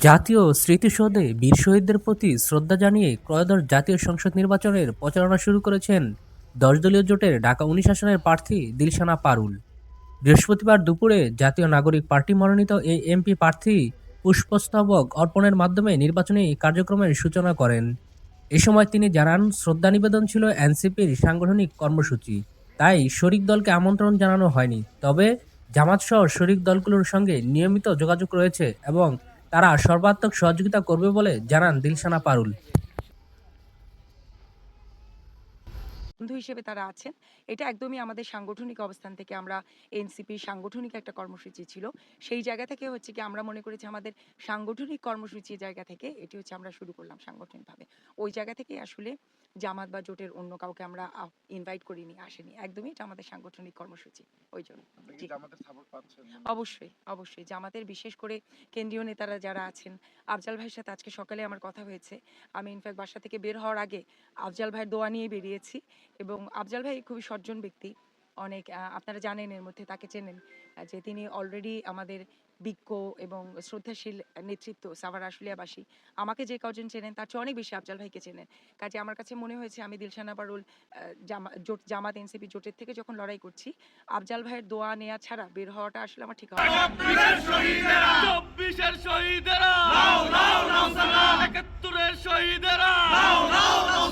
জাতীয় স্মৃতিসৌধে বীর শহীদদের প্রতি শ্রদ্ধা জানিয়ে ত্রয়োদশ জাতীয় সংসদ নির্বাচনের প্রচারণা শুরু করেছেন ১০ দলীয় জোটের ঢাকা-১৯ আসনের প্রার্থী দিলশানা পারুল। বৃহস্পতিবার দুপুরে জাতীয় নাগরিক পার্টি মনোনীত এই এমপি প্রার্থী পুষ্পস্তবক অর্পণের মাধ্যমে নির্বাচনী কার্যক্রমের সূচনা করেন। এ সময় তিনি জানান, শ্রদ্ধা নিবেদন ছিল এনসিপির সাংগঠনিক কর্মসূচি, তাই শরিক দলকে আমন্ত্রণ জানানো হয়নি। তবে জামাতসহ শরিক দলগুলোর সঙ্গে নিয়মিত যোগাযোগ রয়েছে এবং তারা সর্বাত্মক সহযোগিতা করবে বলে জানান দিলশানা পারুল। বন্ধু হিসেবে তারা আছেন। এটা একদমই আমাদের সাংগঠনিক অবস্থান থেকে আমরা এনসিপির সাংগঠনিক একটা কর্মসূচি ছিল। সেই জায়গা থেকে হচ্ছে কি আমরা মনে করেছি আমাদের সাংগঠনিক কর্মসূচির জায়গা থেকে এটি হচ্ছে আমরা শুরু করলাম সাংগঠনিকভাবে। ওই জায়গা থেকে আসলে জামাত বা জোটের অন্য কাউকে আমরা ইনভাইট করিনি, আসেনি। একদমই এটা আমাদের সাংগঠনিক কর্মসূচি। ওইজন্য। জি। জামাতের সাপোর্ট পাচ্ছেন? অবশ্যই, অবশ্যই। জামাতের বিশেষ করে কেন্দ্রীয় নেতারা যারা আছেন, আফজাল ভাইয়ের সাথে আজকে সকালে আমার কথা হয়েছে। আমি ইনফ্যাক্ট বাসা থেকে বের হওয়ার আগে আফজাল ভাইয়ের দোয়া নিয়ে বেরিয়েছি এবং আফজাল ভাই খুবই সজ্জন ব্যক্তি। অনেক আপনারা জানেন, এর মধ্যে তাকে চেনেন, যে তিনি অলরেডি আমাদের বিজ্ঞ এবং শ্রদ্ধাশীল নেতৃত্ব সাভার আশুলিয়াবাসী। আমাকে যে কজন চেনেন তার চেয়ে অনেক বেশি আফজাল ভাইকে চেনেন। কাজে আমার কাছে মনে হয়েছে আমি দিলশানা পারুল জামাত এনসিপি জোটের থেকে যখন লড়াই করছি, আফজাল ভাইয়ের দোয়া নেওয়া ছাড়া বের হওয়াটা আসলে আমার ঠিক হবে না। 24-এর শহীদেরা নাও নাও নাও সালাম, 71-এর শহীদেরা নাও নাও নাও।